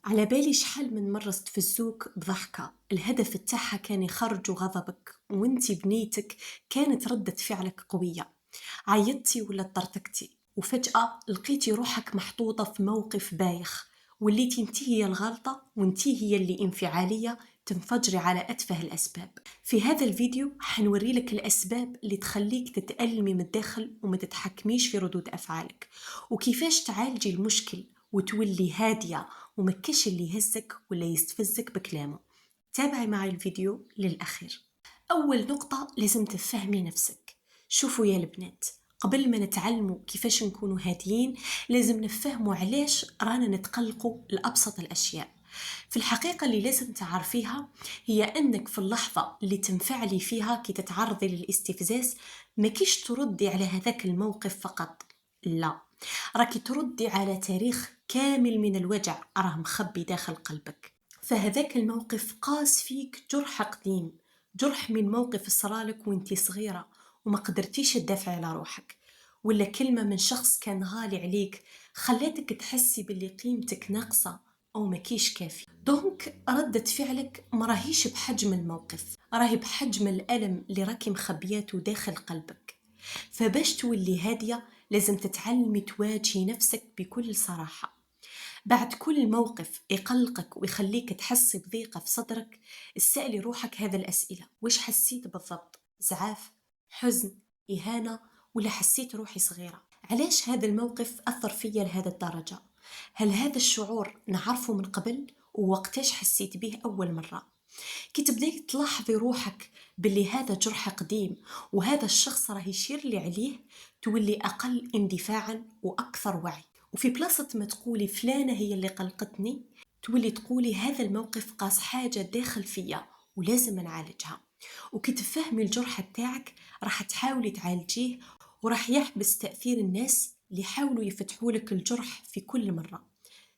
على بالي شحال من مرة استفزوك بضحكة الهدف تاعها كان يخرجوا غضبك وانتي بنيتك كانت ردة فعلك قوية. عيطتي ولا طرطقتي وفجأة لقيتي روحك محطوطة في موقف بايخ، وليتي انتي هي الغلطة وانتي هي اللي انفعالية تنفجري على أتفه الأسباب. في هذا الفيديو حنوري لك الأسباب اللي تخليك تتألمي من الداخل وما تتحكميش في ردود أفعالك، وكيفاش تعالجي المشكل وتولي هادية ومكش اللي يهزك ولا يستفزك بكلامه. تابعي معي الفيديو للأخير. أول نقطة لازم تفهمي نفسك. شوفوا يا البنات، قبل ما نتعلموا كيفاش نكونوا هاديين لازم نفهموا علاش رانا نتقلقوا لأبسط الأشياء. في الحقيقة اللي لازم تعرفيها هي أنك في اللحظة اللي تنفعلي فيها كي تتعرضي للاستفزاز ما كيش تردي على هذاك الموقف فقط، لا، راكي تردي على تاريخ كامل من الوجع راه مخبي داخل قلبك. فهذاك الموقف قاس فيك جرح قديم، جرح من موقف صرالك وانتي صغيرة وما قدرتيش تدافع على روحك، ولا كلمة من شخص كان غالي عليك خلاتك تحسي باللي قيمتك ناقصة أو مكيش كافي. دونك ردة فعلك مراهيش بحجم الموقف، راهي بحجم الألم اللي راكي مخبياته داخل قلبك. فباش تولي هادية لازم تتعلمي تواجهي نفسك بكل صراحة. بعد كل موقف يقلقك ويخليك تحسي بضيقة في صدرك، اسألي روحك هذا الأسئلة: وش حسيت بالضبط؟ زعاف؟ حزن؟ إهانة؟ ولا حسيت روحي صغيرة؟ علاش هذا الموقف أثر فيا لهذا الدرجة؟ هل هذا الشعور نعرفه من قبل؟ ووقتاش حسيت به أول مرة؟ كي تبداي تلاحظي روحك باللي هذا جرح قديم وهذا الشخص راه يشير لي عليه، تولي أقل اندفاعا وأكثر وعي. وفي بلاصة ما تقولي فلانة هي اللي قلقتني، تولي تقولي هذا الموقف قاس حاجة داخل فيا ولازم نعالجها. وكي تفهمي الجرح تاعك راح تحاولي تعالجيه، وراح يحبس تأثير الناس اللي يحاولوا يفتحوا لك الجرح في كل مرة.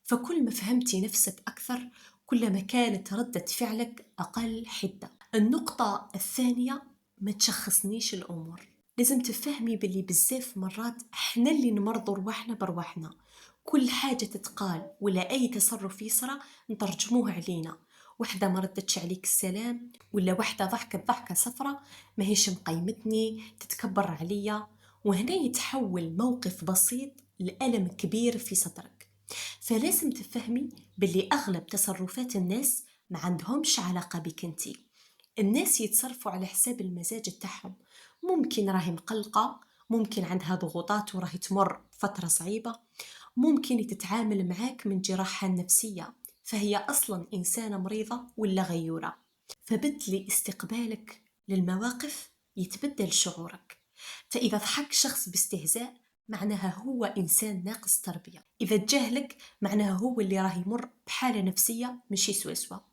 فكل ما فهمتي نفسك أكثر كل ما كانت ردة فعلك أقل حدة. النقطة الثانية، ما تشخصنيش الأمور. لازم تفهمي باللي بزاف مرات احنا اللي نمرضوا رواحنا برواحنا، كل حاجة تتقال ولا أي تصرف يصرى نترجموه علينا. وحدة ما ردتش عليك السلام، ولا وحدة ضحكت ضحكة صفرة ما هيش مقيمتني، تتكبر عليا، وهنا يتحول موقف بسيط لألم كبير في صدرك. فلازم تفهمي باللي أغلب تصرفات الناس ما عندهمش علاقة بك انتي. الناس يتصرفوا على حساب المزاج تاعهم، ممكن راهي مقلقة، ممكن عندها ضغوطات وراهي تمر فترة صعيبة، ممكن تتعامل معاك من جراحة نفسية فهي أصلا إنسانة مريضة ولا غيورة. فبدلي استقبالك للمواقف يتبدل شعورك. فإذا ضحك شخص باستهزاء معناها هو إنسان ناقص تربية، إذا تجاهلك معناها هو اللي راه يمر بحالة نفسية مش سوسوة.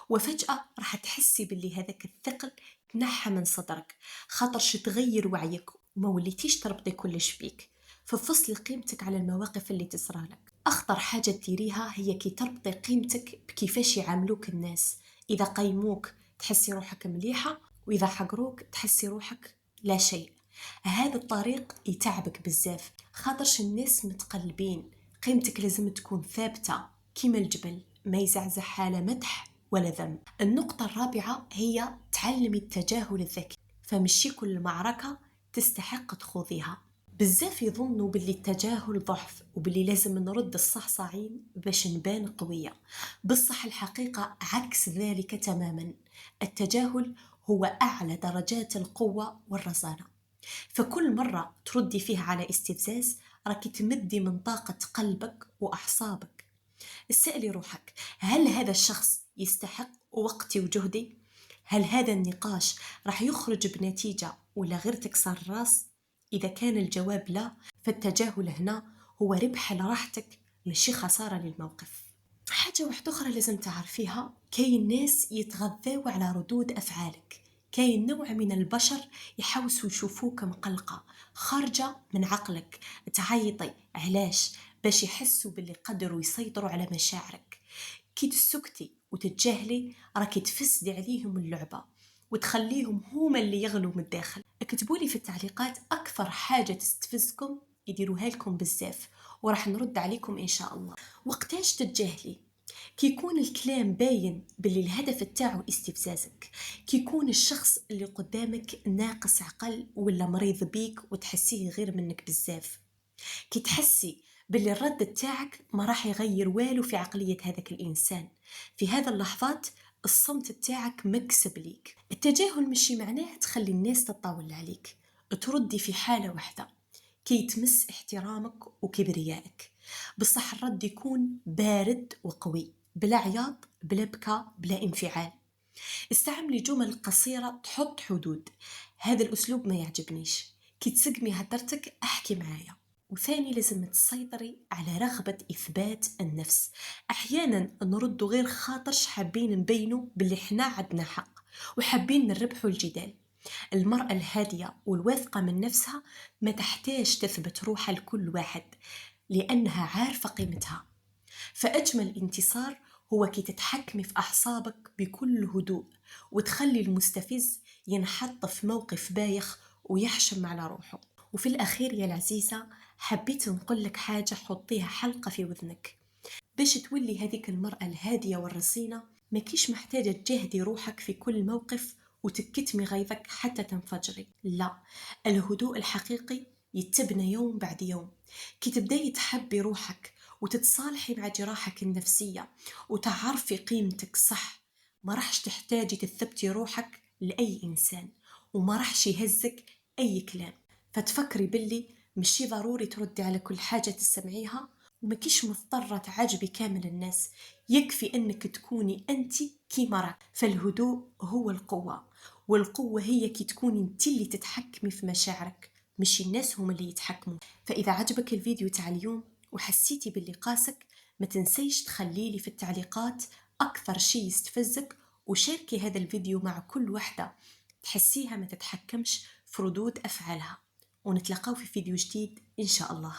وفجأة راح تحسي باللي هذاك الثقل تنحى من صدرك، خاطرش تغير وعيك وما وليتيش تربطي كلش بيك. ففصلي قيمتك على المواقف اللي تصرالك. أخطر حاجة تديريها هي كي تربطي قيمتك بكيفاش يعاملوك الناس. إذا قيموك تحسي روحك مليحة، وإذا حقروك تحسي روحك لا شيء. هذا الطريق يتعبك بزاف خاطرش الناس متقلبين. قيمتك لازم تكون ثابتة كيما الجبل، ما يزعزعها لا مدح ولا ذم. النقطة الرابعة هي تعلمي التجاهل الذكي. فمشي كل معركة تستحق تخوضيها. بزاف يظنوا باللي التجاهل ضعف وباللي لازم نرد الصحصاعين باش نبان قوية، بصح الحقيقة عكس ذلك تماما. التجاهل هو أعلى درجات القوة والرزانة. فكل مرة تردي فيها على استفزاز راكي تمدي من طاقة قلبك وأعصابك. اسألي روحك: هل هذا الشخص يستحق وقتي وجهدي؟ هل هذا النقاش راح يخرج بنتيجة ولا غير تكسر الراس؟ إذا كان الجواب لا، فالتجاهل هنا هو ربح لراحتك ماشي خسارة للموقف. حاجة واحدة أخرى لازم تعرفيها، كاين ناس يتغذاو على ردود أفعالك. كاين نوع من البشر يحاوسوا يشوفوك مقلقة خارجة من عقلك تعيطي علاش، باش يحسوا باللي قدروا يسيطروا على مشاعرك. كي تسكتي وتتجاهلي راكي تفسدي عليهم اللعبة وتخليهم هما اللي يغلوا من الداخل. اكتبولي في التعليقات أكثر حاجة تستفزكم يديروها لكم بزاف وراح نرد عليكم إن شاء الله. وقتاش تتجاهلي؟ كيكون الكلام باين باللي الهدف تاعو استفزازك، كيكون الشخص اللي قدامك ناقص عقل ولا مريض بيك وتحسيه غير منك بزاف، كي تحسي باللي الرد تاعك ما راح يغير والو في عقلية هذاك الإنسان، في هذا اللحظات الصمت تاعك مكسب ليك. التجاهل مشي معناه تخلي الناس تطاول عليك، تردي في حالة واحدة كي تمس احترامك وكبريائك، بصح الرد يكون بارد وقوي، بلا عياط بلا بكاء بلا انفعال. استعملي جمل قصيرة تحط حدود، هذا الأسلوب ما يعجبنيش، كي تسقمي هدرتك احكي معايا. وثاني لازم تسيطري على رغبة إثبات النفس، أحيانا نردو غير خاطرش حابين نبينو باللي حنا عدنا حق وحابين نربحوا الجدال. المرأة الهادية والواثقة من نفسها ما تحتاج تثبت روحها لكل واحد، لأنها عارفة قيمتها. فأجمل انتصار هو كي تتحكمي في أعصابك بكل هدوء وتخلي المستفز ينحط في موقف بايخ ويحشم على روحه. وفي الأخير يا العزيزة، حبيت نقول لك حاجة حطيها حلقة في وذنك، باش تولي هذيك المرأة الهادية والرصينة ما كيش محتاجة تجاهدي روحك في كل موقف وتكتمي غيظك حتى تنفجري، لا، الهدوء الحقيقي يتبنى يوم بعد يوم، كي تبداي تحبي روحك وتتصالحي مع جراحك النفسية وتعرفي قيمتك صح، ما راحش تحتاجي تثبتي روحك لأي إنسان، وما راحش يهزك أي كلام. فتفكري باللي مشي ضروري تردي على كل حاجة تسمعيها، وما كيش مضطرة تعجبي كامل الناس، يكفي أنك تكوني أنت كيما راك. فالهدوء هو القوة، والقوة هي كي تكوني أنت اللي تتحكمي في مشاعرك، مش الناس هم اللي يتحكموا. فإذا عجبك الفيديو تاع اليوم وحسيتي باللي قاسك، ما تنسيش تخليلي في التعليقات أكثر شي يستفزك، وشاركي هذا الفيديو مع كل واحدة تحسيها ما تتحكمش في ردود أفعالها. ونتلقاو في فيديو جديد إن شاء الله.